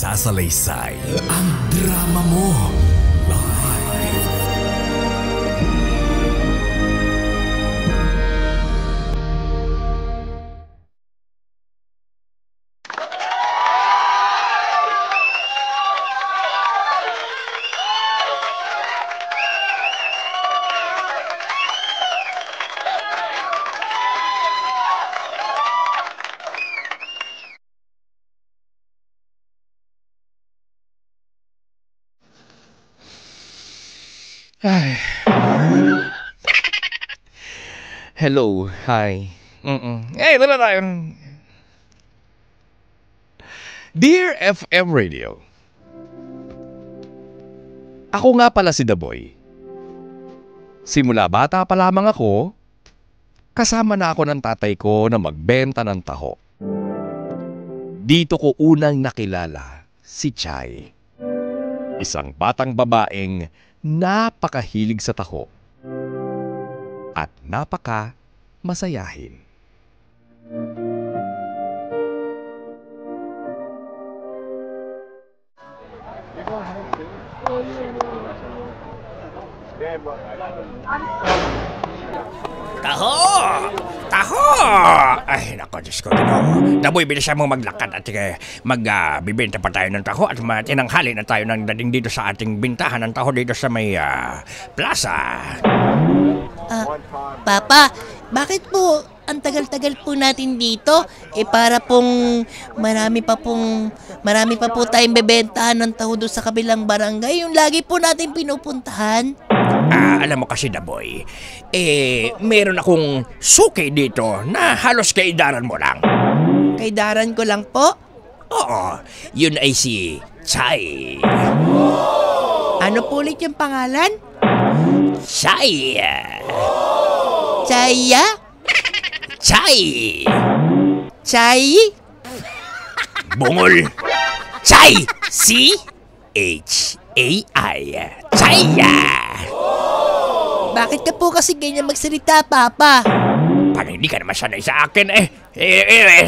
Isasalaysay ang drama mo live. Ay. Hello, hi. Ito na tayo. Dear FM Radio. Ako nga pala si The Boy. Simula bata pa lamang ako, kasama na ako ng tatay ko na magbenta ng taho. Dito ko unang nakilala si Chay. Isang batang babaeng napakahilig sa taho at napaka masayahin. Taho! Taho! Ay, nako, Diyos ko. Naboy, bilisan mo maglakad at magbibenta pa tayo ng taho at tinanghali na tayo ng dating dito sa ating bintahan ng taho dito sa may plaza. Papa, bakit po ang tagal-tagal po natin dito? Para pong marami pa po tayong bebentahan ng taho doon sa kabilang barangay. Yung lagi po natin pinupuntahan. Alam mo kasi, Daboy, meron akong suki dito na halos kaidaran mo lang. Kaidaran ko lang po? Oo, yun ay si Chay. Ano po ulit yung pangalan? Chay. Chaya? Chay. Chay? Bungol. Chay. C-H-A-I. Chaya. Bakit ka po kasi ganyan magsalita, Papa? Parang hindi ka naman sanay sa akin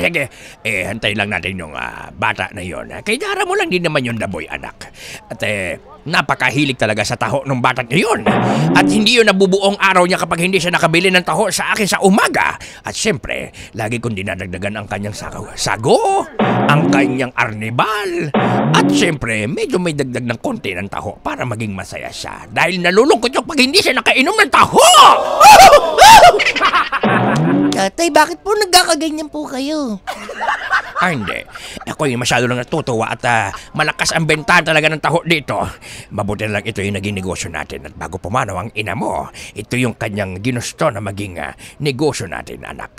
sige. Hantay lang natin yung bata na yon. Kaidara mo lang din naman yung Daboy, anak. At napakahilig talaga sa taho ng bata na yun. At hindi yun nabubuong araw niya kapag hindi siya nakabili ng taho sa akin sa umaga. At syempre, lagi kong dinadagdagan ang kanyang sago, ang kanyang arnibal. At syempre, medyo may dagdag ng konti ng taho para maging masaya siya. Dahil nalulungkot yung pag hindi siya nakainom ng taho! Tatay, bakit po nagkakaganyan po kayo? Hindi. Ako yung masyado lang natutuwa at malakas ang bentahan talaga ng taho dito. Mabuti na lang ito yung naging negosyo natin. At bago pumanaw ang ina mo, ito yung kanyang ginusto na maging negosyo natin, anak.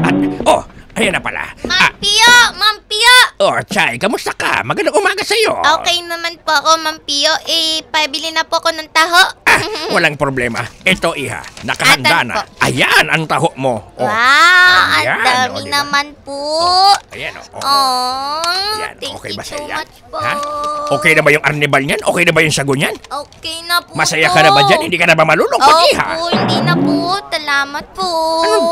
At, ayan na pala. Ma'am Pio! Ma'am Pio! Chay, kamusta ka? Magandang umaga sa'yo. Okay naman po ako, Ma'am Pio. Pabili na po ako ng taho. Walang problema. Ito, iha. Nakahanda Atan na. po. Ayan ang taho mo. Wow! Ayan, Ang dami diba? naman po. Ayan, Ayan, Ayan, okay ba thank you so sa'yo? much po. Ha? Okay na ba yung arnibal niyan? Okay na ba yung sago niyan? Okay na po. Masaya ka na ba dyan? Hindi ka na ba malulungkot, iha? Opo, hindi na po. Salamat po.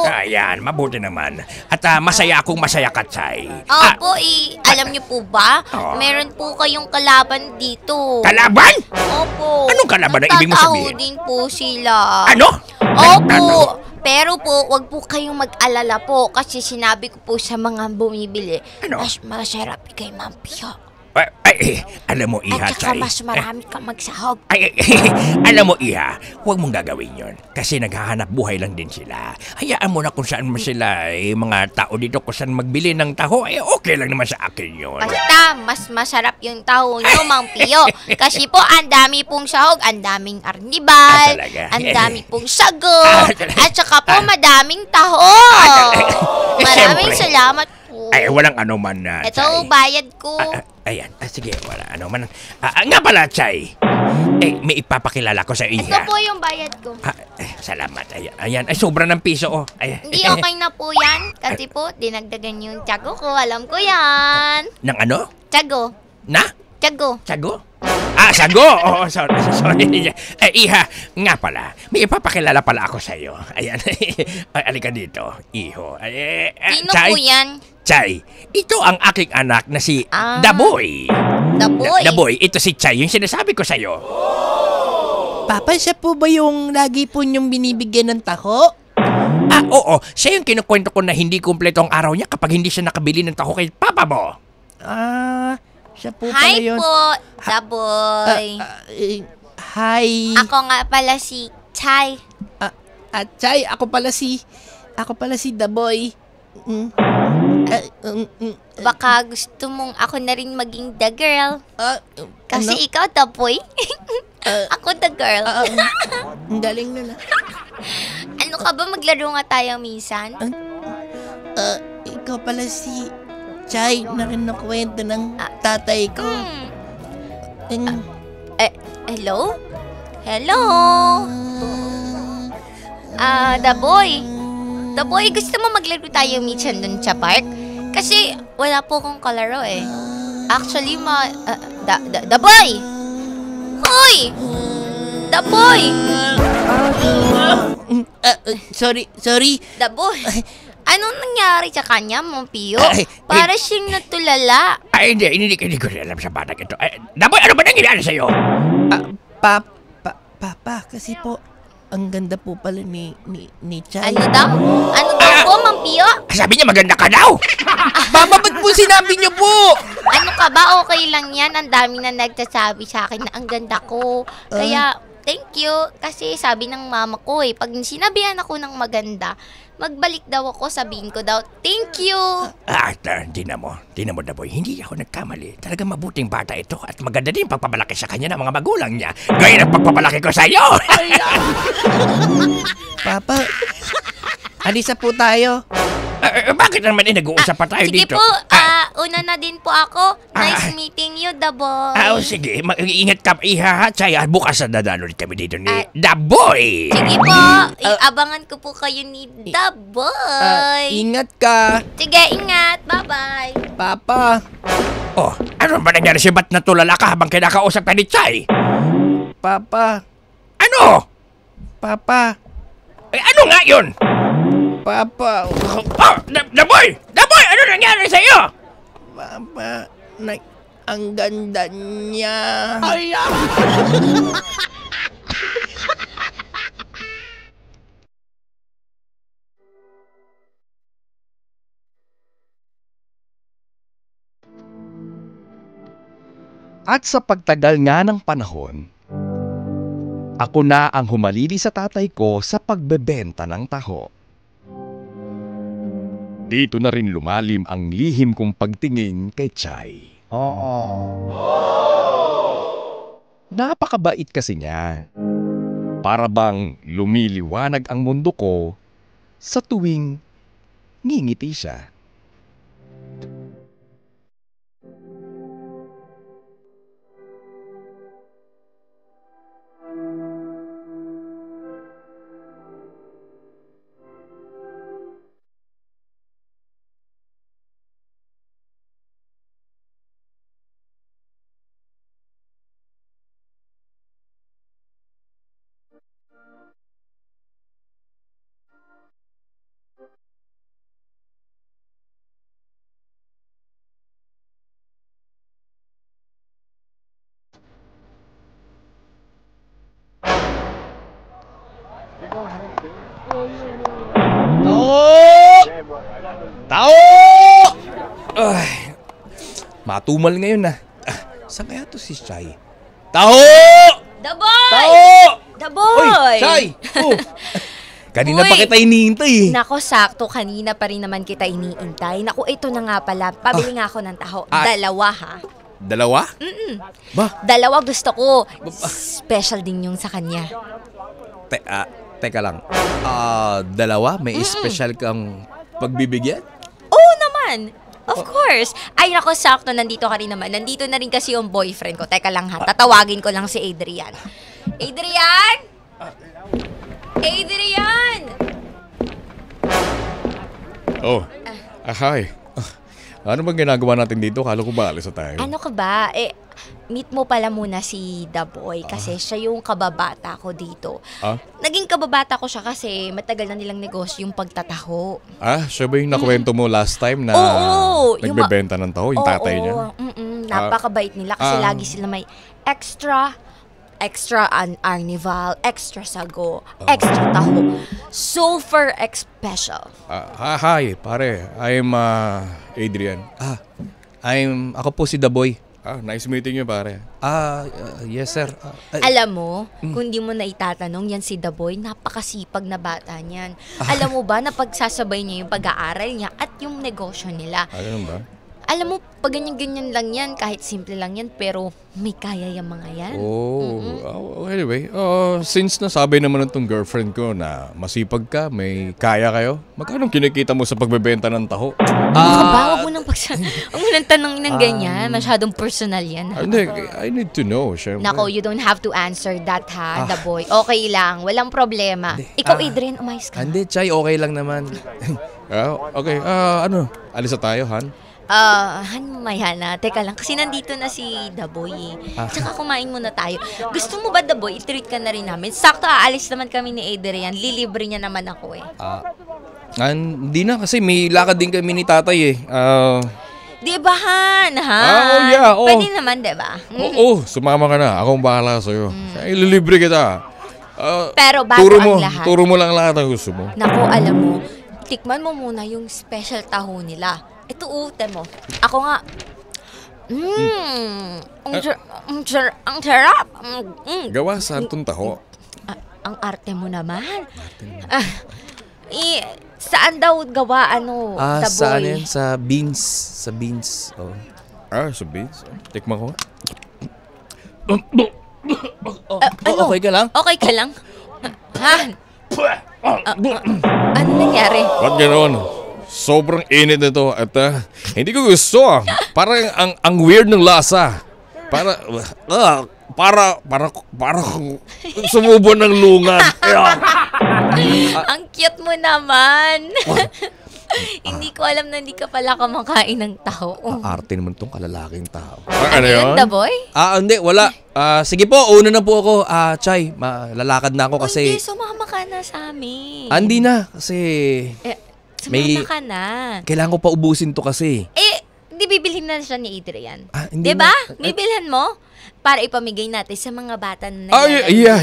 Ayan, mabuti naman. At masaya akong masaya ka, Chay. Opo, alam niyo po ba? Oo. Meron po kayong kalaban dito. Kalaban? Opo. Anong kalaban ang ibig mo sabihin? Nagtataho din po sila. Ano? Nagtataho? Opo. Pero po, wag po kayong mag-alala po kasi sinabi ko po sa mga bumibili, Ano? mas masarap kay Ma'am Pio. Alam mo, iha, At saka Chay. mas marami kang magsahog. Alam mo, iha, huwag mong gagawin yon. Kasi naghahanap buhay lang din sila. Hayaan mo na kung saan mo sila, mga tao dito kung saan magbili ng taho, okay lang naman sa akin yon. Basta, mas masarap yung taho nyo, Ma'am Pio. Kasi po, ang dami pong sahog, ang daming arnibal, talaga? ang dami pong sago, Talaga? at saka po, madaming taho. Maraming Siyempre. salamat po. Walang ano man na, Ito, Chay. bayad ko. Ayan, sige, wala ano man. Nga pala, Chay. May ipapakilala ko sa Ito iha. po yung bayad ko. Salamat. Ayan. Sobra ng piso, Ayan. Hindi okay na po yan. Kasi po, dinagdagan yung tiyago ko. Alam ko yan. Nang ano? Tiyago. Na? Tiago. Sago? Sago! Oo, sorry. Iha, nga pala, may ipapakilala pala ako sa'yo. Ayan, alika dito, iho. Sino po yan? Chay, ito ang aking anak na si Daboy. Daboy? Daboy, ito si Chay, yung sinasabi ko sa'yo. Papa, siya po ba yung lagi po niyong binibigyan ng taho? Oo, siya yung kinukwento ko na hindi kumpleto ang araw niya kapag hindi siya nakabili ng taho kay papa mo. Siya po pala Hi yun. po, Daboy. Hi. Ako nga pala si Chay. Chay, ako pala si Daboy. Baka gusto mong ako na rin maging the girl. Kasi ano? ikaw the boy. Ako the girl. Ang galing nun. Ano ka ba, maglaro nga tayo minsan? Ikaw pala si Chay na rin nakwento ng tatay ko. Hello? Hello? The boy. The boy, gusto mo maglaro tayo minsan dun sa park? Kasi wala po akong kalaro eh. Actually, the boy! Hoy! The boy! Sorry. The boy! Anong nangyari sa kanya, Mong Pio? Ay, Para siyang natulala. Hindi ko rin alam sa batang ito. Daboy, ano ba nangyari sa'yo? Papa, kasi po, ang ganda po pala ni Chay. Ano daw? Ano daw po, Mong Pio? Sabi niya maganda ka daw. Mama, ba't po sinabi niyo po? Ano ka ba? Okay lang yan. Ang dami na nagsasabi sa akin na ang ganda ko. Kaya, thank you. Kasi sabi ng mama ko pag sinabihan ako ng maganda, magbalik daw ako, sabihin ko daw, thank you. Tingnan mo, Daboy, hindi ako nagkamali. Talagang mabuting bata ito at maganda din pagpapalaki sa kanya ng mga magulang niya. Gaya ng pagpapalaki ko sa'yo. Papa, alisa po tayo. Bakit naman nag-uusap pa tayo Sige dito? po, una na din po ako. Nice meeting you, the boy. Sige, mag-iingat ka, iha, Chay. Bukas na dadalo rin kami dito ni Daboy. Sige po, abangan ko po kayo ni the boy. Ingat ka. Sige, ingat. Bye-bye. Papa. Ano ba nangyari siya? Ba't natulala ka habang kinakausap ka ni Chay? Papa. Ano? Papa. Ano nga yun? Papa. Daboy! Daboy! Ano nangyari sa'yo? Papa. Ang ganda niya. At sa pagtagal nga ng panahon, ako na ang humalili sa tatay ko sa pagbebenta ng taho. Dito na rin lumalim ang lihim kong pagtingin kay Chay. Napakabait kasi niya. Para bang lumiliwanag ang mundo ko sa tuwing ngingiti siya. Tao! Matumal ngayon na. Saan kaya to si Chay? Tao! The boy! Tao! The boy! Oy, Chay! Kanina pa Uy! kita iniintay. Nako, sakto. Kanina pa rin naman kita iniintay. Naku, ito na nga pala. Pabili nga ako ng taho. Dalawa, ha? Dalawa? Ba? Dalawa gusto ko. Special din yung sa kanya. Teka lang. Dalawa? May special kang pagbibigyan? Oo naman! Of course. Ay, nako, sakto. Nandito ka rin naman. Nandito na rin kasi yung boyfriend ko. Teka lang, ha? Tatawagin ko lang si Adrian. Adrian! Adrian! Hi. Ano bang ginagawa natin dito? Kala ko ba alis na tayo? Ano ka ba? Meet mo pala muna si The Boy kasi siya yung kababata ko dito. Naging kababata ko siya kasi matagal na nilang negosyo yung pagtataho. Siya ba yung nakwento mo last time na nagbebenta ng taho, yung tatay niya? Napakabait nila kasi lagi sila may extra Arnival, extra sago, extra taho. Super special. Hi, pare. I'm Adrian. Ako po si The Boy. Nice meeting you, pare. Yes, sir. Alam mo, kung di mo na itatanong, yan si The Boy, napakasipag na bata niyan. Alam mo ba na pagsasabay niya yung pag-aaral niya at yung negosyo nila? Ano ba? Alam mo, pag ganyan-ganyan lang yan, kahit simple lang yan, pero may kaya yung mga yan. Anyway, since nasabi naman ng tong girlfriend ko na masipag ka, may kaya kayo, magkano kinikita mo sa pagbebenta ng taho? Huwag mo nang tanongin ng ganyan. Masyadong personal yan. Hindi, I need to know, syempre. Nako, you don't have to answer that, ha, The Boy. Okay lang, walang problema. Ikaw, Adrian, umayos ka. Hindi, Chay, okay lang naman. Okay, alis na tayo, Han? Mamaya na. Teka lang, kasi nandito na si The Boy. Tsaka kumain muna tayo. Gusto mo ba, The Boy, i-treat ka na rin namin? Sakto, aalis naman kami ni Adrian. Lilibre niya naman ako Hindi na, kasi may lakad din kami ni tatay Di ba, Han? Pwede naman, di ba? Sumama ka na. Akong bahala sa'yo. Ililibre kita. Pero bago ang lahat. Turo mo lang lahat ang gusto mo. Nako, alam mo, tikman mo muna yung special taho nila. Ito, mo. Ako nga. Ang sarap. Gawa sa antong taho. Ang arte mo naman. Saan daw gawa, The Boy? Saan yan? Sa beans. Sa beans. Sa beans? Tikman ko. Okay ka lang? Okay ka lang? Han? Ano nangyari? Ba't ganoon? Sobrang init nito at hindi ko gusto. Parang ang weird ng lasa. Para sumubo ng lungan. Ang cute mo naman. Hindi ko alam na hindi ka pala kumakain ng taho. Arte naman tong kalalaking tao. Ano yun, The Boy? Hindi, wala. Sige po, una na po ako. Chay, lalakad na ako kasi... Hindi, sumama ka na sa amin. Hindi na, kasi... Sumama ka na. Kailangan ko pa ubusin to kasi. Hindi bibilhin na siya ni Adrian. Hindi diba? na. Bibilhan mo? Para ipamigay natin sa mga bata na yeah.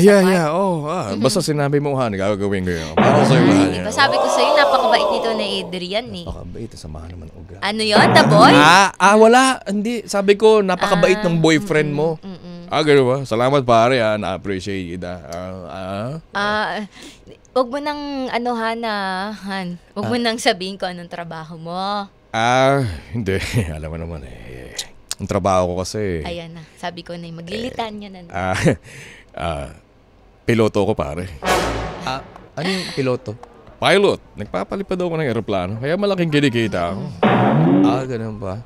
Basta sinabi mo, Han, gagawin ko yun. Para sa'yo lahat yan. Diba sabi ko sa'yo, napakabait nito ni Adrian eh. Napakabait, samahan naman uga. Ano yun, The Boy? Wala. Hindi. Sabi ko, napakabait ng boyfriend mo. Gano'n ba? Salamat pare, na-appreciate kita. Huwag mo nang Han. Huwag mo nang sabihin ko anong trabaho mo. Hindi. Alam mo naman ang trabaho ko kasi... Ayan na. Sabi ko na maglilitan niya na. Piloto ko pare. Ano yung piloto? Pilot. Nagpapalipad ako ng aeroplano. Kaya malaking kinikita ako. Ganun ba?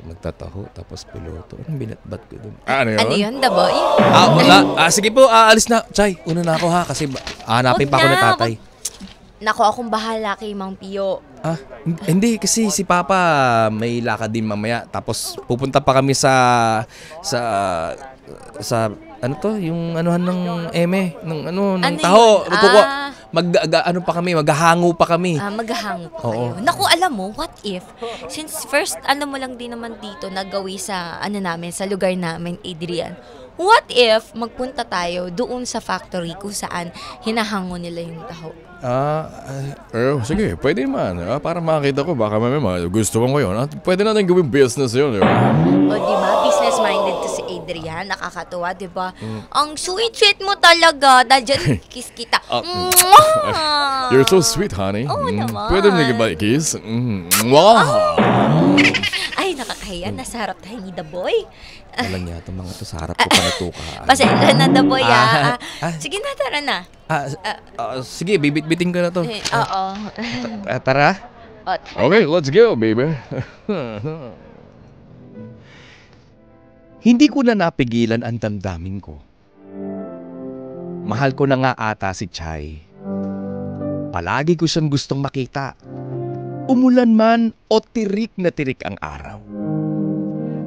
Magtataho, tapos piloto. Anong binatbat ko dun? Ano yun? Ano yun, The Boy? Wala. Sige po, alis na. Chay, una na ako ha, kasi hanapin pa ako ng tatay. Nako, akong bahala kay Mang Pio. Hindi, kasi si Papa may lakad din mamaya. Tapos pupunta pa kami sa ano to, yung anuhan ng ng taho. Maghahango pa kami. Maghahango pa kayo. Naku, alam mo, what if, since first, mo lang din naman dito, nagawi sa, sa lugar namin, Adrian, what if, magpunta tayo doon sa factory kung saan hinahango nila yung taho? Sige, pwede naman. Para makita ko, baka may gusto ko yun. Pwede natin gawin business yun, di ba? O, di ba? Business-minded to si Adrian. Nakakatuwa, di ba? Ang sweet-sweet mo talaga. Dahil dyan, kiss kita. You're so sweet, honey. Oo naman. Pwede mo naging kiss? Wow! Ay, nakakahiya. Nasa harap tayo ni The Boy. Walang yata mga to sa harap ko pa natuka. Pasensya na, The Boy, Sige na, tara na. Sige, bibit-biting ko na to. Oo. Tara. Okay, let's go, baby. Hindi ko na napigilan ang damdamin ko. Mahal ko na nga ata si Chay. Palagi ko siyang gustong makita. Umulan man o tirik na tirik ang araw.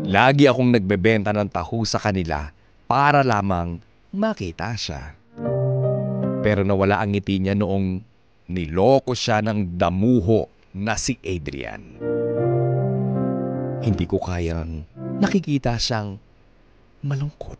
Lagi akong nagbebenta ng taho sa kanila para lamang makita siya. Pero nawala ang ngiti niya noong niloko siya ng damuho na si Adrian. Hindi ko kayang nakikita siyang malungkot.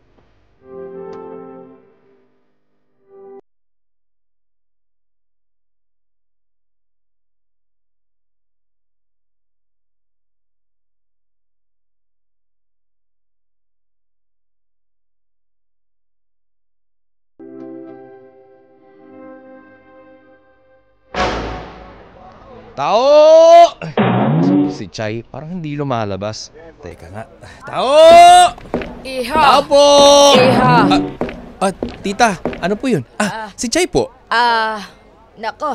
Tao! Si Chay, parang hindi lumalabas. Teka nga. Tao! Iha! Tao po! Iha! Tita, ano po yun? Si Chay po. Nako.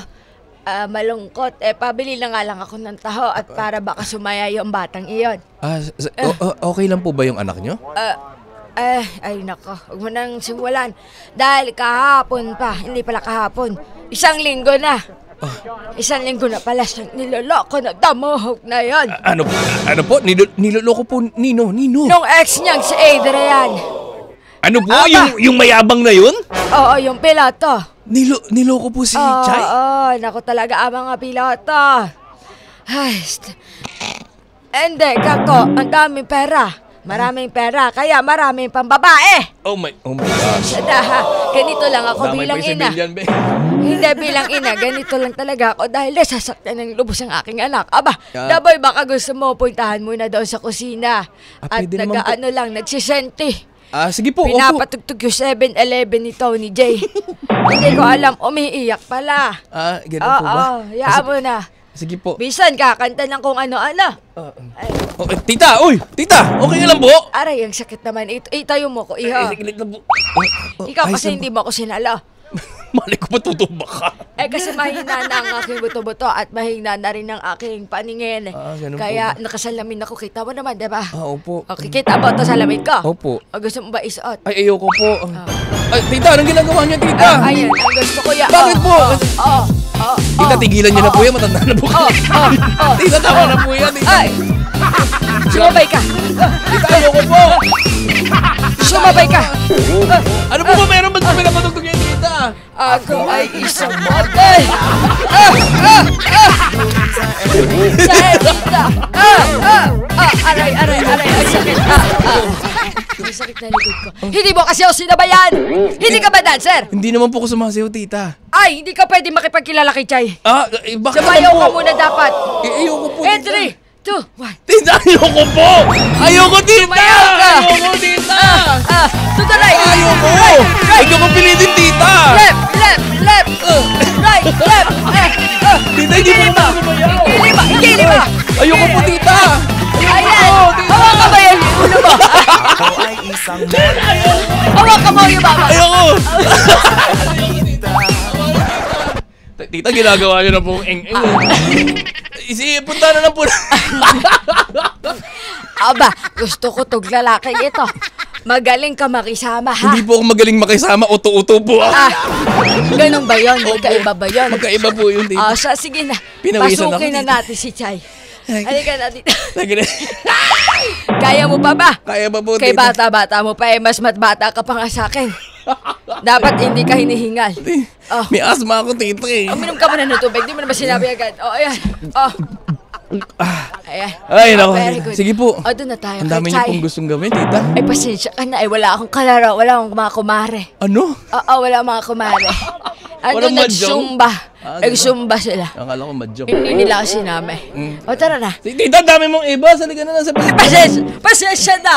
Malungkot. Pabili na nga lang ako ng taho at para baka sumaya yung batang iyon. Okay lang po ba yung anak nyo? Ay nako. Huwag mo nang simulan. Dahil kahapon pa. Hindi pala kahapon. 1 linggo na. 1 linggo na pala siyang niloloko na damuhog na yon. Ano po? Niloloko po Nino? Nung ex niyang si Adrian. Ano po? Yung mayabang na yun? Oo, yung piloto. Niloko po si Chay? Oo, naku talaga ang mga piloto. Ay, hindi, kako, ang daming pera. Maraming pera, kaya maraming pang babae. Oh my gosh. Ganito lang ako Damay bilang pa yung ina. civilian, be. Hindi bilang ina, ganito lang talaga ako dahil nasasaktan ng lubos ang aking anak. Aba, Yeah. Daboy, baka gusto mo puntahan muna doon sa kusina. At pwede naman po. nagsisenti. Sige po, opo. Pinapatugtog yung 7-Eleven ni Tony J. Hindi ko alam, umiiyak pala. Ganun po ba? Hayaan mo na. Sige po. Bisan, kakanta ng kung ano-ano. Tita, okay ka lang po? Aray, ang sakit naman. Itayo mo ko, iha. Sige lang po. Ikaw kasi hindi mo ako sinala. Mali ko matutubak ka. Kasi mahina na ang aking buto-buto at mahina na rin ang aking paningin. Ganun Kaya po ba? nakasalamin ako. Kita mo naman, diba? Opo. Okay, kita mo ito salamin ko? Opo. O gusto mo ba isuot? Ay, ayoko po. Ay, tita, anong ginagawa niya, tita? Ayan, ang gusto ko yan. Bakit po? Tita, Oh. tigilan niyo na po yan. Matanda na po kayo. Tita, tama na po yan. Tita, Ay! Sumabay ka! tita, ayoko po. Sumabay ka! Ano po ba meron? Ba't pinapatugtog niya, tita? Ako ay isang model! Sarita! Aray! Ang sakit! Ang sakit na likod ko. Hindi mo kasi ako sinabayan! Hindi ka ba dancer? Hindi naman po ako sumasayaw, tita. Ay, hindi ka pwede makipagkilala kay Chay. Bakit Sumayaw naman ka po? muna dapat. Ayoko po, And tita. 3, 2, 1. Tita, ayoko po! Ayoko, tita! Sumayaw ka! Ayoko, tita! To the right! Ayoko! Right! Ayoko pilitin, tita! Left! Right! Left! Tita, hindi mo naman sumayaw! Ikili mo! Ayoko po, tita! Ayan! Ayoko, tita! Hawakan mo yung ulo mo! Hawakan mo yung baba! Ayoko! Tita, ginagawa niyo na pong eng-eng. Punta na lang po. Aba, gusto ko tog lalaki ito. Magaling ka makisama, ha? Hindi po ako magaling makisama. Uto-uto po ako. Ganun ba yun? Magkaiba ba yun? Magkaiba po yun, tita. Sige na. Pinawisan ako, Pasukin na tita. natin si Chay. Halika na dito. Nagre- Kaya mo pa ba? Kaya ba po, Kay tita? bata-bata mo pa mas matbata ka pa nga sa akin. Dapat hindi ka hinihingal. May asma ako, tita eh. Uminom ka muna ng tubig. Di mo naman sinabi agad. Ayan. Ayan. Ay, nako. Very good. Sige po. Doon na tayo Ang kay dami niyo Chay. pong gustong gawin, tita. Ay, pasensya ka na. Wala akong kalaro. Wala akong mga kumare. Ano? Wala akong mga kumare. Walang madyong? Nag-zumba. Ganun. Nag-zumba sila. Akala ko madyong. Hindi nila kasi namin. Tara na. Tita, dami mong iba. Saligan na lang sa pilit. Pasensya na.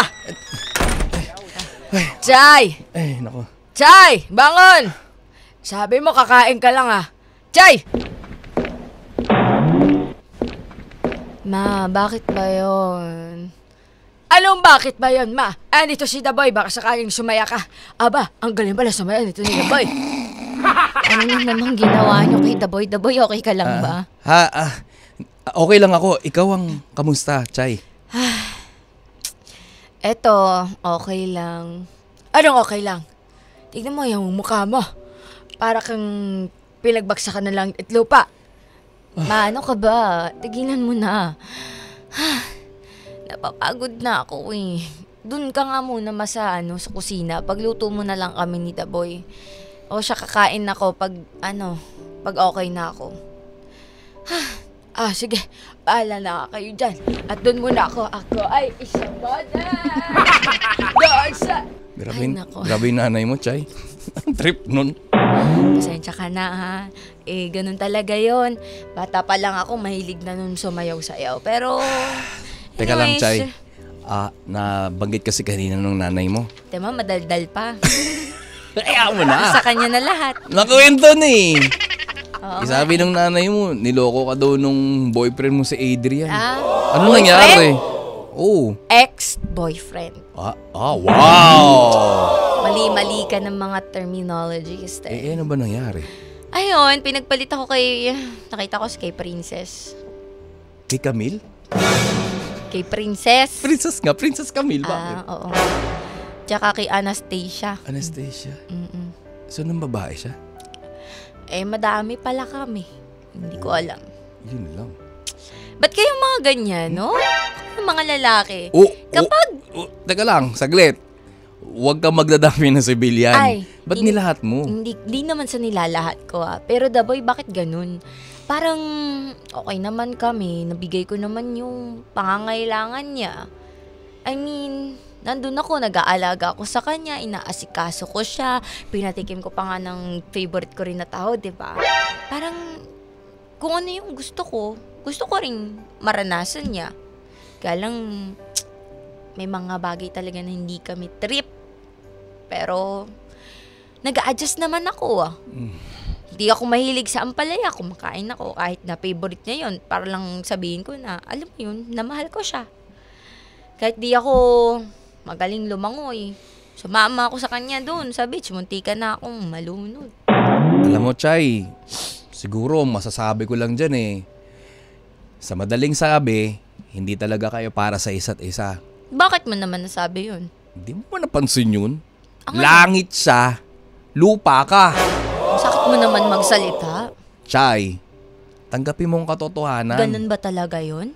Chay! Ay, nako. Chay! Bangon! Sabi mo, kakain ka lang Chay! Ma, bakit ba yun? Anong bakit ba yun, ma? Nito si Daboy, baka sakaling sumaya ka. Aba, ang galing pala sumaya nito ni Daboy. Ano namang ginawa niyo kay Daboy? Daboy, okay ka lang ba? Okay lang ako. Ikaw ang kamusta, Chay? Eto, okay lang. Anong okay lang? Tignan mo yung mukha mo. Para kang pinagbagsakan na lang at lupa. Ma, ano ka ba? Tigilan mo na. Napapagod na ako eh. Doon ka nga muna sa kusina. Pagluto mo na lang kami ni The Boy. O siya kakain ako pag okay na ako. Sige. Bahala na kayo dyan. At doon muna ako. Ako ay isang mother. Doon sa... Grabe yung nanay mo, Chay. Ang trip nun. Pasensya ka na ha. Ganun talaga yon. Bata pa lang ako, mahilig na nun sumayaw-sayaw. Pero... Teka lang, Chay. Nabanggit kasi kanina ng nanay mo. Tema, madaldal pa. Kaya mo na. Sa kanya na lahat. Nakuwento na eh. Oo, Sabi ng nanay mo, niloko ka daw nung boyfriend mo si Adrian. Ano boyfriend? nangyari? Oh. Ex-boyfriend. Wow! Mali-mali ka ng mga terminologies. Ano ba nangyari? Ayun, pinagpalit ako nakita ko kay Princess. Kay Camille? Kay Princess. Princess Camille, bakit? Oo. Tsaka kay Anastasia. Anastasia? Mm-mm. So, nang babae siya? Madami pala kami. Hindi ko alam. Yun lang. Ba't kayong mga ganyan, no? Yung mga lalaki. Teka lang, saglit. Huwag kang magdadami ng sibilyan. Ba't nilahat mo? Hindi naman sa nilalahat ko Pero The Boy, bakit ganun? Parang okay naman kami. Nabigay ko naman yung pangangailangan niya. I mean, nandun ako, nag-aalaga ako sa kanya, inaasikaso ko siya, pinatikim ko pa nga ng favorite ko rin na tao, diba? Parang kung ano yung gusto ko rin maranasan niya. Kaya lang, may mga bagay talaga na hindi kami trip. Pero, nag-a-adjust naman ako Hindi ako mahilig sa ampalaya. Kumakain ako kahit na favorite niya yun. Para lang sabihin ko na, alam mo yun, namahal ko siya. Kahit di ako magaling lumangoy. Sumama ako sa kanya doon sa beach. Muntika na akong malunod. Alam mo, Chay, siguro masasabi ko lang dyan sa madaling sabi, hindi talaga kayo para sa isa't isa. Bakit mo naman nasabi yun? Hindi mo ba napansin yun? Ang Langit siya, lupa ka. Sakit mo naman magsalita. Chay, tanggapin mo ang katotohanan. Ganun ba talaga yun?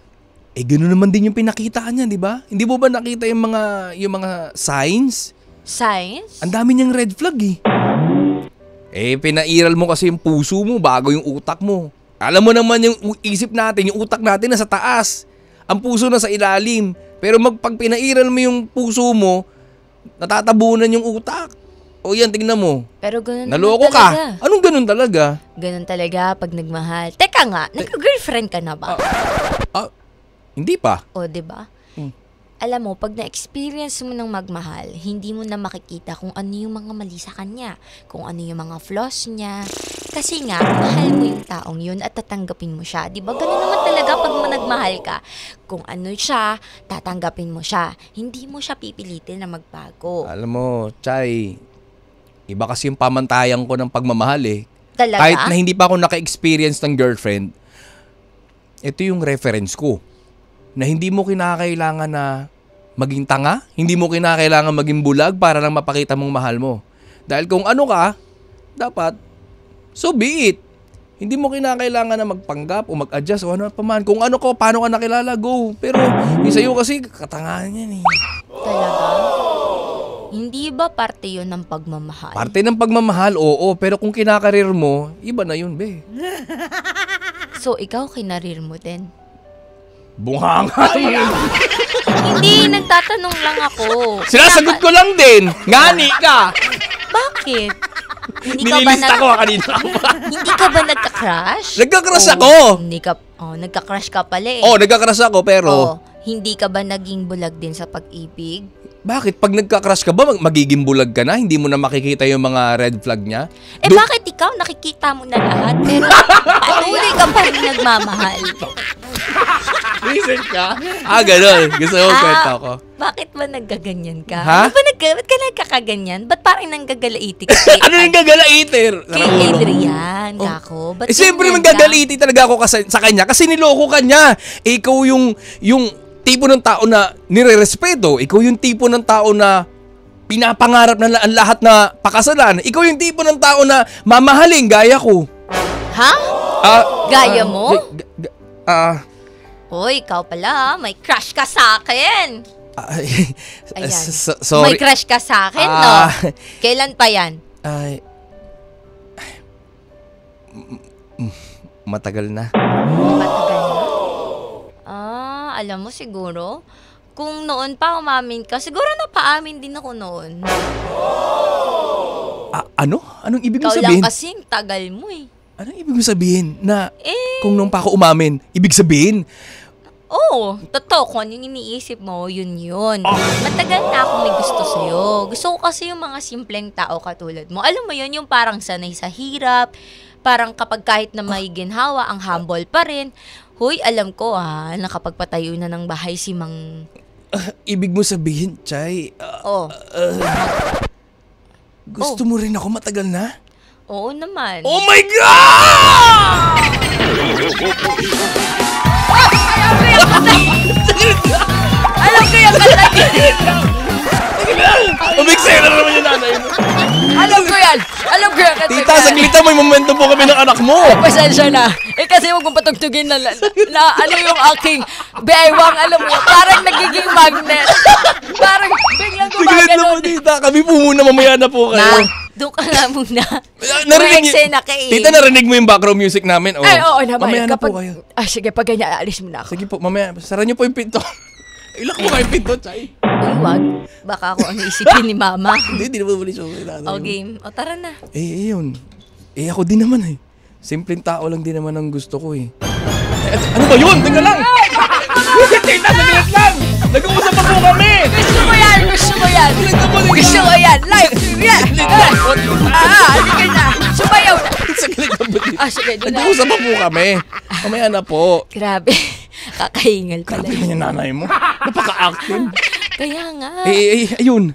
Ganun naman din yung pinakita niya, di ba? Hindi mo ba nakita yung mga signs? Signs? Ang dami niyang red flag pinairal mo kasi yung puso mo bago yung utak mo. Alam mo naman yung isip natin, yung utak natin nasa taas. Ang puso nasa ilalim. Pero pag pinairal mo yung puso mo, natatabunan yung utak. O yan, tignan mo. Pero ganun Naloko naman talaga. ka. Anong ganun talaga? Ganun talaga pag nagmahal. Teka nga, nagka-girlfriend ka na ba? Hindi pa. O, diba? Alam mo, pag na-experience mo ng magmahal, hindi mo na makikita kung ano yung mga mali sa kanya, kung ano yung mga flaws niya. Kasi nga, mahal mo yung taong yun at tatanggapin mo siya. Diba? Ganun naman talaga pag nagmahal ka. Kung ano siya, tatanggapin mo siya. Hindi mo siya pipilitin na magbago. Alam mo, Chay, iba kasi yung pamantayan ko ng pagmamahal Talaga? Kahit na hindi pa ako naka-experience ng girlfriend, ito yung reference ko. Na hindi mo kinakailangan na maging tanga, hindi mo kinakailangan maging bulag para lang mapakita mong mahal mo. Dahil kung ano ka, dapat, so be it. Hindi mo kinakailangan na magpanggap o mag-adjust o ano pa man. Kung ano ka, paano ka nakilala, go. Pero yung sa'yo kasi, katangahan yan Talaga? Hindi ba parte yun ng pagmamahal? Parte ng pagmamahal, oo. Pero kung kinakarir mo, iba na yun, be. So, ikaw kinarir mo din? Bunganga yun. Hindi, nagtatanong lang ako. Sinasagot ko lang din. Ngani ka. Bakit? Nililista ko kanina. Hindi ka ba nagka-crush? Nagka-crush ako. Nagka-crush ka pala Nagka-crush ako pero... Hindi ka ba naging bulag din sa pag-ibig? Bakit? Pag nagka-crush ka ba, magiging bulag ka na? Hindi mo na makikita yung mga red flag niya? Bakit ikaw? Nakikita mo na lahat. Pero patuloy ka pa rin nagmamahal. Reason ka? Ganun. Gusto mo kwento ko. Bakit ba nagkaganyan ka? Ha? Ba't ka nagkakaganyan? Ba't parang nanggagalaiti ka? Ano yung gagalaiter? Kay Adrian, kako. Siyempre manggagalaiti talaga ako sa kanya kasi niloko ka niya. Ikaw yung tipo ng tao na nire-respeto. Ikaw yung tipo ng tao na pinapangarap na ang lahat na pakasalan. Ikaw yung tipo ng tao na mamahalin gaya ko. Ha? Gaya mo? Hoy, ikaw pala, may crush ka sa akin. Ayan. Sorry. May crush ka sa akin, no? Kailan pa yan? Ay, matagal na. Matagal na? Alam mo siguro, kung noon pa umamin ka, siguro napaamin din ako noon. Ano? Anong ibig mo Ikaw sabihin? lang kasing tagal mo eh. Anong ibig mo sabihin? Na kung nung pa ako umamin, ibig sabihin? Oo, totoo. Kung ano yung iniisip mo, yun. Matagal na akong may gusto sa'yo. Gusto ko kasi yung mga simpleng tao katulad mo. Alam mo yun, yung parang sanay sa hirap, parang kapag kahit na may ginhawa, ang humble pa rin. Hoy, alam ko nakapagpatayo na ng bahay si Mang... Ibig mo sabihin, Chay, gusto mo rin ako matagal na? Oo naman. Oh my God! Alam ko yung kalagin. Umiksaya na naman yung nanay mo. Alam ko yan. Tita, saglit na, may momento po kami ng anak mo. Pasensya na. Kasi huwag mong patugtugin na ano yung aking bewang, alam mo, parang nagiging magnet. Parang biglang Saglit na po, gumagano. tita. Kami po muna, mamaya na po kayo. Doon ka nga muna. Narinig Eksena ka eh. Tita, narinig mo yung background music namin? Oh. Ay, oo naman. Mamaya na po kayo. Sige, pag ganyan, alis mo na ako. Sige po, mamaya. Sara niyo po yung pinto. Ilak mo kayo yung pinto, Chay. Uy, wag. Baka ako ano isipin ni Mama. Hindi na mabuli siya. O, game. O, tara na. Yun. Ako din naman eh. Simpleng tao lang din naman ang gusto ko eh. Ano ba yun? Tingnan lang! Tita, saglit lang! Nag-uusap pa po kami! Gusto mo yan! Gusto mo yan! Live! Yan! Hindi ka na! Sumayaw na! Saglit na po. Sige, doon na. Nag-uusap pa po kami. Mamaya na po. Grabe. Kakahingal pala. Grabe naman yung nanay mo. Napaka-active. Kaya nga. Ayun.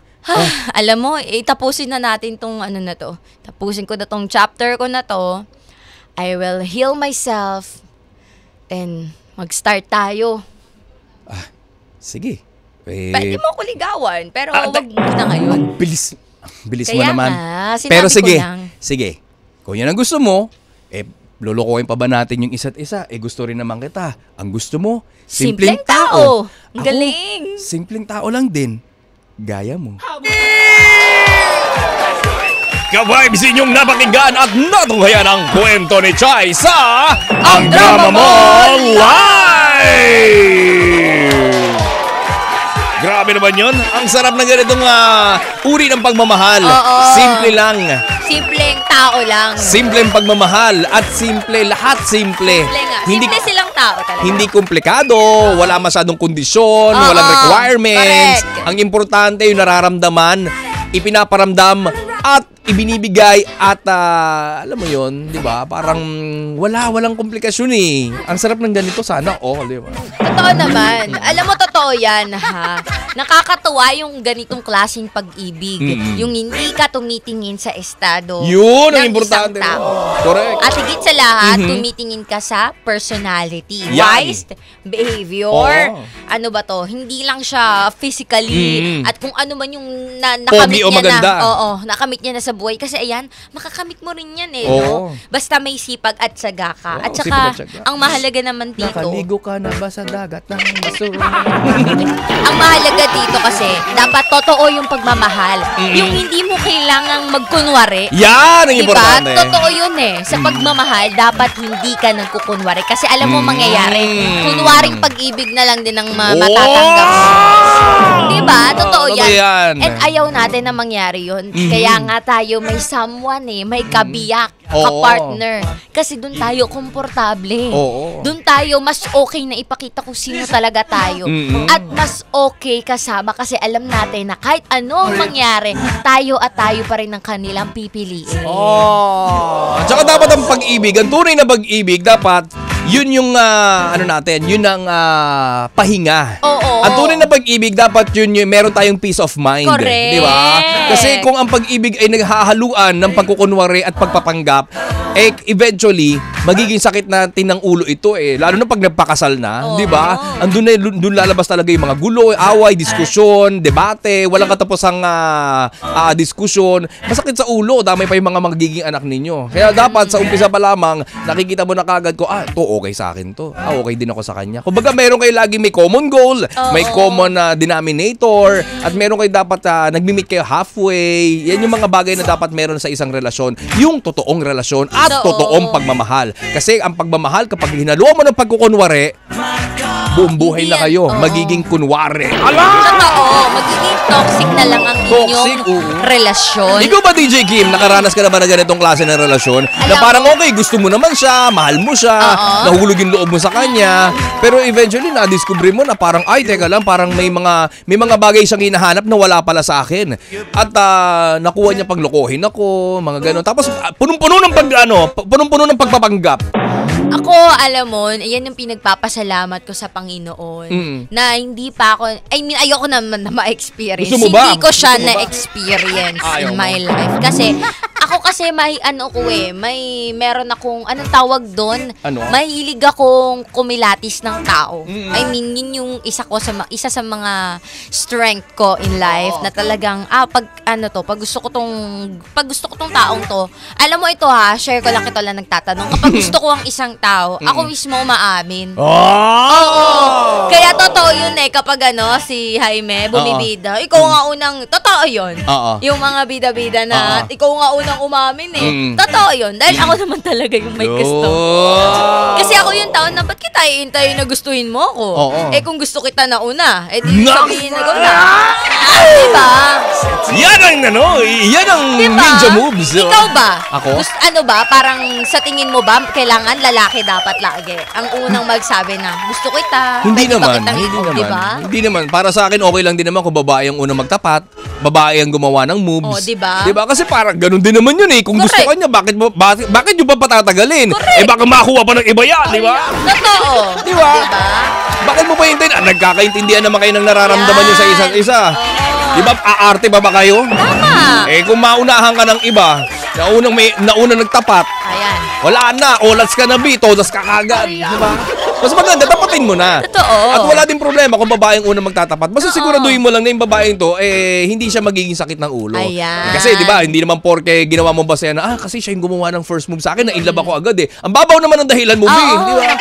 Alam mo, tapusin na natin tong ano na to. Tapusin ko na tong chapter ko na to. I will heal myself and mag-start tayo. Sige. Pwede mo ako ligawan, pero wag muna ngayon. Bilis mo Kaya naman. nga, sinabi Pero ko sige, lang. sige. Kung yan ang gusto mo, lulukuhin pa ba natin yung isa't isa? Gusto rin naman kita. Ang gusto mo, simpleng tao. Ang galing. Simpleng tao lang din. Gaya mo. Ka-vibes inyong napakinggan at natunghayan ang kwento ni Chay sa Ang Drama Mo Live! Grabe naman yun. Ang sarap ng ganitong uri ng pagmamahal. Oo. Simple lang. Simpleng tao lang. Simpleng pagmamahal at simple, lahat simple. Simple nga. Hindi, Simple silang tao talaga. hindi komplikado, wala masyadong kondisyon, Oo. walang requirements. Correct. Ang importante yung nararamdaman, ipinaparamdam at ibinibigay at alam mo yon, 'di ba? Parang walang komplikasyon eh. Ang sarap ng ganito sana, di ba? Totoo naman. Alam mo, totoo yan, ha? Nakakatuwa yung ganitong klaseng pag-ibig. Yung hindi ka tumitingin sa estado Yun ang ng importante. isang tao. Correct. At higit sa lahat, tumitingin ka sa personality. Yan. Wise behavior. Oo. Ano ba to? Hindi lang siya physically. At kung ano man yung Pogi nakamit o niya maganda. na. Oo, nakamit niya na sa buhay. Kasi ayan, makakamit mo rin yan eh. Oo. No? Basta may sipag at syaga ka. Wow, at saka, sipag at syaga. ang mahalaga naman dito, Nakaligo ka na ba sa dagat ng basura? ang mahalaga dito kasi, dapat totoo yung pagmamahal. Yung hindi mo kailangang magkunwari. Yan ang Diba? importante. Totoo yun eh. Sa pagmamahal, dapat hindi ka nagkukunwari. Kasi alam mo mangyayari. Kunwaring pag-ibig na lang din ang matatanggap mo. Diba? Totoo Totoo yan. yan. And ayaw natin na mangyari yun. Kaya nga tayo may someone may kabiyak, Oo. ka-partner. Kasi doon tayo komportable. Oo. Doon tayo mas okay na ipakita kung sino talaga tayo. At mas okay kasama kasi alam natin na kahit ano ang mangyari, tayo at tayo pa rin ang kanilang pipiliin. Tsaka dapat ang pag-ibig, ang tunay na pag-ibig, dapat yun yung ano natin, yun ang pahinga. Oo. Ang tunay na pag-ibig dapat yun yung meron tayong peace of mind. Correct. Di ba? Kasi kung ang pag-ibig ay naghahaluan ng pagkukunwari at pagpapanggap, eventually magiging sakit natin ng ulo ito lalo na pag nagpakasal na, di ba? Andun lalabas talaga yung mga gulo, away, diskusyon, debate, walang katapusang diskusyon. Masakit sa ulo, damay pa yung mga magiging anak ninyo. Kaya dapat sa umpisa pa lamang nakikita mo na kagad ko, to okay sa akin to. Okay din ako sa kanya. Kumbaga meron kayo lagi may common goal, may common denominator, at meron kayo dapat nagmi-meet kayo halfway. Yan yung mga bagay na dapat meron sa isang relasyon. Yung totoong relasyon at totoong pagmamahal. Kasi ang pagmamahal, kapag hinaluan mo ng pagkukunwari, buong buhay na kayo, magiging kunwari. Totoo, magiging toxic na lang ang Toxic, inyong relasyon. Ikaw ba, DJ Kim, nakaranas ka na ba na ganitong klase ng relasyon? Na parang okay, gusto mo naman siya, mahal mo siya, nahulog yung loob mo sa kanya, pero eventually na-discover mo na parang, ay, teka lang, parang may mga bagay siyang hinahanap na wala pala sa akin. At nakuha niya paglokohin ako, mga gano'n. Tapos punong-puno ng pagpapanggap. Ako, alam mo, yan yung pinagpapasalamat ko sa Panginoon. Na hindi pa ako, ayoko naman na ma-experience. Gusto mo ba? Hindi ko siya na-experience in my life. Kasi, ako kasi meron akong, anong tawag doon? Ano? Mahilig akong kumilatis ng tao. I mean, yun yung isa sa mga strength ko in life na talagang, pag gusto ko tong taong to, alam mo ito share ko lang, ito lang nagtatanong. Kapag gusto ko ang isang tao, ako mismo umaamin. Oo. Kaya totoo yun kapag si Jaime bumibida, ikaw nga unang, totoo yun. Yung mga bida-bida na, ikaw nga unang umamin Totoo yun. Dahil ako naman talaga yung may gusto. Kasi ako yung tao na, ba't kita iintay na gustuhin mo ako? Kung gusto kita na una, di sabihin na go na. Diba? Yan ang Diba? ninja moves. Ikaw ba? Ako? Parang sa tingin mo ba, kailangan lalaki dapat lagi ang unang magsabi na, gusto kita. Hindi pwede ba naman. kitang ikaw, diba? Hindi naman. Para sa akin, okay lang din naman kung babae ang unang magtapat, babae ang gumawa ng moves. Diba? Diba? Kasi parang ganun din naman yun Kung gusto ka niya, bakit nyo ba patatagalin? Correct. Baka makuha pa ng iba yan, di ba? Totoo. Diba? Diba? Bakit mo pa hintayin? Nagkakaintindihan naman kayo ng nararamdaman nyo sa isa't isa. Di ba? Aarte pa ba kayo? Tama. Kung maunahan ka ng iba, naunang nagtapat, Ayan. wala na, olats ka na todas ka kagad. Di ba? Mas maganda, tapatin mo na. Totoo. At wala din problema kung babaeng unang magtatapat. Basta siguraduhin mo lang na yung babaeng to, hindi siya magiging sakit ng ulo. Ayan. Kasi di ba, hindi naman porke ginawa mo ba na, kasi siya yung gumawa ng first move sa akin, na-inlove ako agad Ang babaw naman ng dahilan mo, di ba?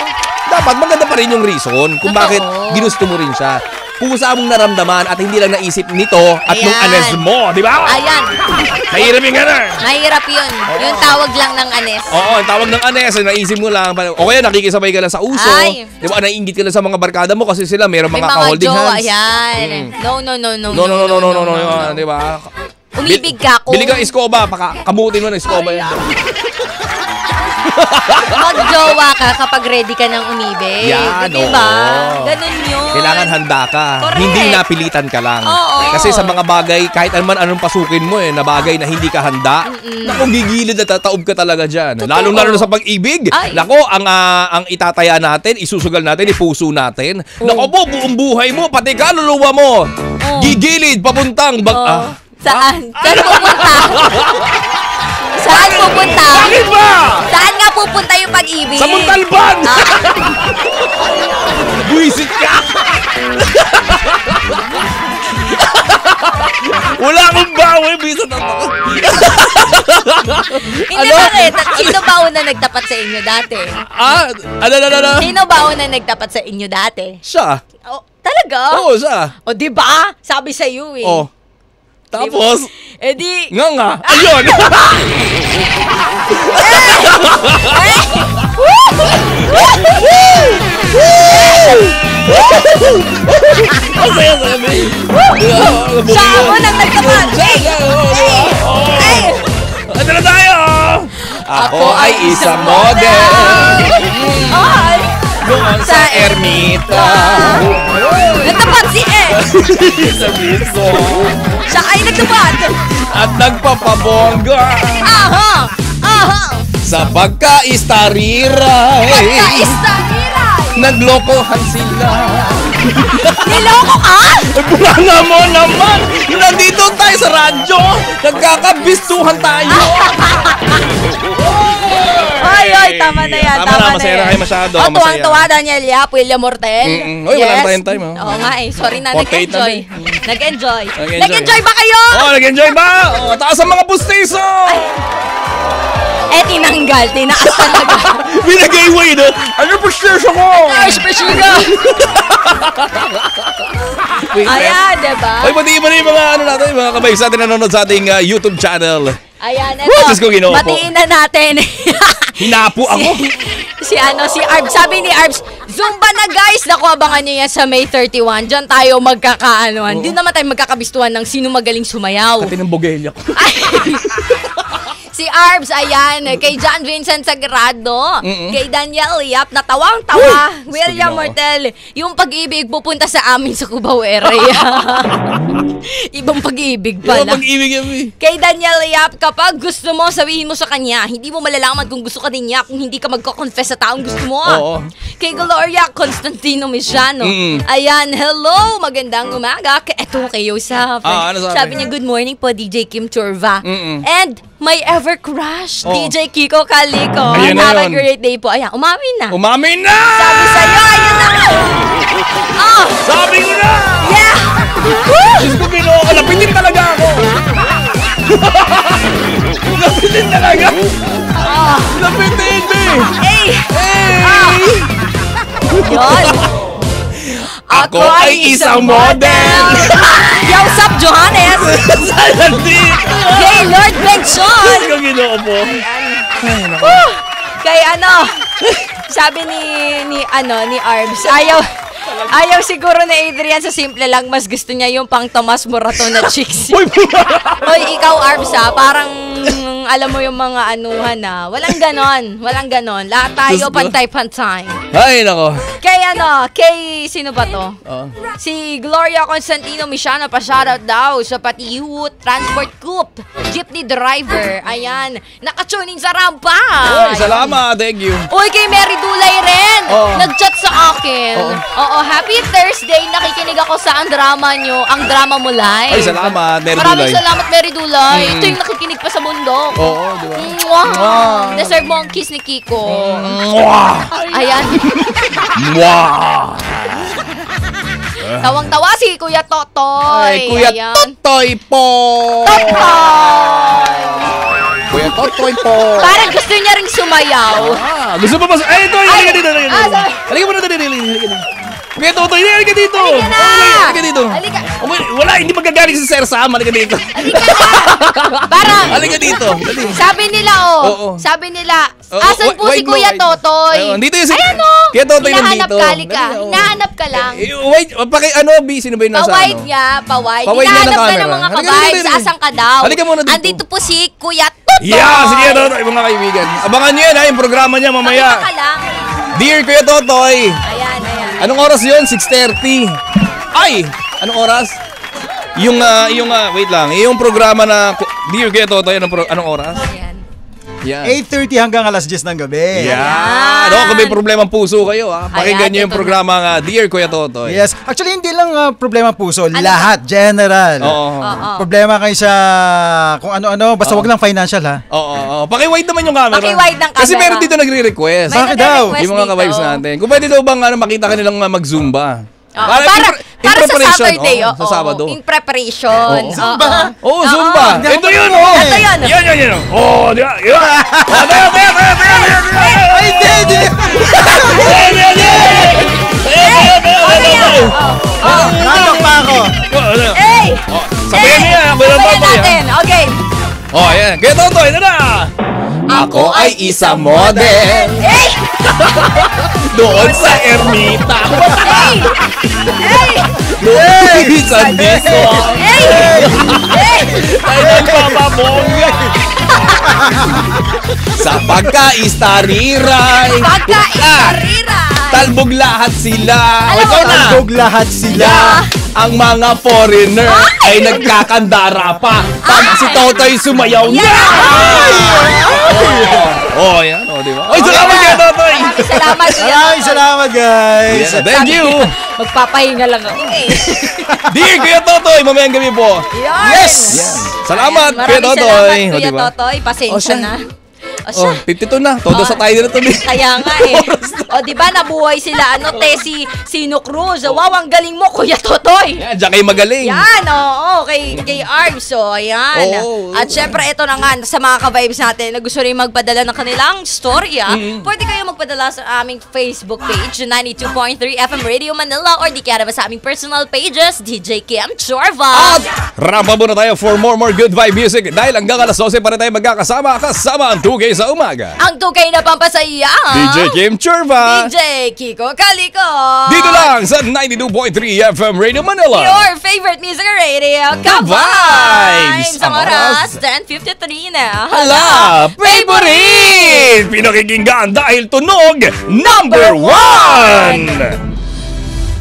Dapat maganda pa rin yung reason kung bakit ginusto mo rin siya. Kung saan mong naramdaman at hindi lang naisip nito at nung anes mo, di ba? Ayan. Mahirap yung gano'n. Mahirap yun. Yung tawag lang ng anes. Oo, ang tawag ng anes, naisip mo lang. O kaya nakikisabay ka lang sa uso. Ay. Di ba, naiingit ka lang sa mga barkada mo kasi sila mayroong May mga mga ka-holding jowa. hands. Ayan. No. No, di ba? Umibig ka kung Bili kang iskoba, kamutin mo ng iskoba yan. mag-jowa ka kapag ready ka ng umibig. Yan, diba? oo. Ganun yun. Kailangan handa ka. Correct. Hindi napilitan ka lang. Oo. Kasi sa mga bagay, kahit anong pasukin mo na bagay na hindi ka handa, naku, gigilid at tataob ka talaga dyan. Totoo. Lalo na sa pag-ibig. Ay. Naku, ang itataya natin, isusugal natin, ipuso natin. Naku po, buong buhay mo, pati kaluluwa mo. Gigilid, papuntang Saan? Saan pupunta? Saan pupunta? Bakit ba? Saan nga pupunta yung pag-ibig? Sa Montalban! Buisit ka! Wala akong bawi, bisa na ako. Hindi bakit? Sino ba una nagtapat sa inyo dati? Sino ba una nagtapat sa inyo dati? Siya. Oh, talaga? Oo, siya. O, diba? Sabi sa iyo Oh. Tapos, di... nga. Ayun. Masaya sa kami. Siya mo nang nagtapat. Ano na tayo? Ako ay isang model. Ay! Doon sa ermita. Nagtapat si Sa biso. Siya ay nagtapat. At nagpapabongga. Aha! Sa pagkaistariray, Pagka-istariray! naglokohan sila. Niloko ka? Wala mo naman! Nandito tayo sa radyo! Nagkakabistuhan tayo! Ay, tama na yan. Tama na, masaya na kayo masyado. O, Masaya. tuwang-tuwa, Daniel Yap, William Mortel. Uy, wala na tayong time, oh. Oo nga eh. Sorry na, 48 na nag-enjoy. din. Nag-enjoy. Nag-enjoy. Nag-enjoy ba kayo? Oh, nag-enjoy ba? Oh, taas ang mga pustiso! Eh, tinanggal. Tinaas talaga. Binagay-way, no? Ano pustiso ko? Special ka. Wait, Ayan, diba? Ay, pati mo na yung mga ano natin, mga kabayos natin nanonood sa ating YouTube channel. Ayan, Woo, Diyos ko, Ginoo po. matiin na natin. Hinapo ako. si Arbs. Sabi ni Arbs, Zumba na guys. Naku, abangan nyo yan sa May 31. Diyan tayo magkakaanuhan. Hindi naman tayo magkakabistuhan ng sino magaling sumayaw. Pati ng bogelya ko. Si Arbs, ayan, kay John Vincent Sagrado, kay Daniel Yap, natawang-tawa, Uy! William Gusto Mortel, yung pag-ibig pupunta sa amin sa Cubao area. Ibang pag-ibig pala. Pag-ibig yan, eh. Kay Daniel Yap, kapag gusto mo, sabihin mo sa kanya, hindi mo malalaman kung gusto ka din niya, kung hindi ka magko-confess sa taong gusto mo. Oo. Kay Gloria Constantino Misiano, ayan, hello, magandang umaga. Eto kay Yosef. Ano Sabi niya, good morning po, DJ Kim Chorva. And my ever crush, Oh. DJ Kiko Calico. Ayan na Have a yun. great day po. Ayan, umamin na. Umamin na! Sabi sa'yo, ayun na nga. Oh, Sabi ko na! yeah! Diyos ko, Ginoo, lapitin talaga ako! Lapitin talaga! Oh, Lapitin, be! hey! Hey! Yun. Ako ay isang model! Yo, what's up, Johannes? Sayang din! Hey, Lord Benson! Diyos ko, Ginoo po! Kay sabi ni Arbs, ayaw siguro na Adrian sa simple lang, mas gusto niya yung pang Tomas Morato na chicks. Hoy, ikaw Arbs parang alam mo yung mga anuhan na, walang ganon. Lahat tayo Diyos ko. pantay-pantay. Ay, nako. Kay sino ba to? Oh. Si Gloria Constantino Misiano, pa-shoutout daw sa Patihut Transport Coop, jeepney driver. Ayan, naka-tuning sa rampa. Ay, salamat. Thank you. Uy, kay Mary Dulay rin. Oo. Nag-chat sa akin. Oo, happy Thursday. Nakikinig ako sa ang drama nyo, ang drama mo live. Ay, salamat, Mary Maraming Dulay. salamat, Mary Dulay. Ito yung nakikinig pa sa bundok. Oo, di ba? Mwah! Deserve mo ang kiss ni Kiko. Ayan. Mwah! Tawang-tawa si Kuya Totoy. Ay, Kuya Ayan. Totoy po! Totoy! Kuya Totoy po! Parang gusto niya ring sumayaw. Gusto mo ba? Ay, ito! Halika dito! sorry. Halika mo na dito! Halika dito! Kuya Totoy, halika dito! Halika na! Halika dito! Halika. Wala, hindi magagaling si Sir Sam. Halika dito! Halika na! Parang, Halika dito! Dali. sabi nila, Oo. sabi nila, Oo, asan po si wait mo, Kuya wait mo. Totoy? Ayun, dito yung si- Ayan Kuya Totoy hinahanap nandito. ka, halika. Dali, oo. Hinahanap ka lang. Wait, sino ba yung nasa Pa-wide ano? niya, pa-wide. Pa-wide niya ng Hinahanap ka ng camera. mga Halika, ka-vibes. dali, dali. Asan ka daw? Halika muna dito. Andito po si Kuya Totoy. Yeah, sige Totoy, mga kaibigan. Abangan nyo yan ha, yung programa niya Pakita mamaya. ka lang. Dear Kuya Totoy, Ayan. anong oras yun? 6:30. Ay! Anong oras? Wait lang. Yung programa na Dear Kuya Totoy, anong oras? Ayan. Yan. 8:30 hanggang alas 10 ng gabi. Yan. Ano, kung may problema puso kayo ha, pakinggan nyo Ayan, yung ito programa nga Dear Kuya Totoy. Yes. Actually, hindi lang problema puso. Ano lahat. General. Oo. Oo. Problema kayo sa kung ano-ano. Basta wag lang financial, ha? Oo. Paki-wide naman yung camera. Paki-wide ng Kasi camera. meron dito nagre-request. May Bakit daw? nagre-request Yung mga dito. ka-vibes natin. Kung pwede daw bang makita ka nilang mag-zumba. Oo, Para para sa Saturday, oo, sa Sabado. In preparation. Oo. Zumba. Oh, Zumba. Hindi ako Ito yun, marunong oh. eh. Ito yun. Yan. Oh, di ba? Yan. Oh, tayo. Ay, hindi. Nandok pa ako. Hey! Sabihin niya, Kuya Sabayan Totoy. natin. Okay. Oh, ayan. Kuya Totoy, ito na. Ako ay isang model Hey! doon sa ermita. Hey! Hey! Doon sa disco. Hey! Hey! Ay, nagpapabongga. Sa pagkaistariray. Pagka-isariray. Talbog lahat sila. Alam mo, Ikaw na. Talbog lahat sila. ang mga foreigner ay nagkakandara pa pag si Totoy sumayaw na. Oh, yan. Oh, di ba? Oy, salamat kay Totoy. Maraming salamat, Kuya Ay, Totoy. salamat guys. Yeah, thank you. Magpapahinga lang ako eh. Di, Kuya Totoy, mamayang gabi po. Yes! Salamat, Kuya Maraming Totoy. salamat, O, Kuya diba? Totoy. Pasensya O, siya. na. O Oh, siya. 52 na. Todo sa tayo na to. Kaya nga eh. O di ba nabuhay sila si Sino Cruz. Wow, ang galing mo Kuya Totoy. Yan, diyan kayo magaling. Yan, oo, kay Arms, so, ayan. Oo. At syempre, ito na nga, sa mga ka-vibes natin na gusto rin magpadala ng kanilang storya, pwede kayo magpadala sa aming Facebook page, 92.3 FM Radio Manila, or di kaya naman sa aming personal pages, DJ Kim Chorva. Rampa muna tayo for more good vibe music dahil hanggang alas 12 pa rin tayo magkakasama kasama ang 2K sa umaga. Ang tugay na pampasaya, DJ Kim Chorva. DJ Kiko Kaliko. Dito lang sa 92.3 FM Radio Manila. Your favorite music radio, Ka-Vibes! Ka-Vibes! Ang Ang oras, oras, 10:53 na. Hala, favorite! Pinakikinggan dahil tunog number 1!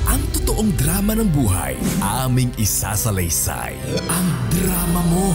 Ang totoong drama ng buhay, aming isasalaysay. Ang drama mo.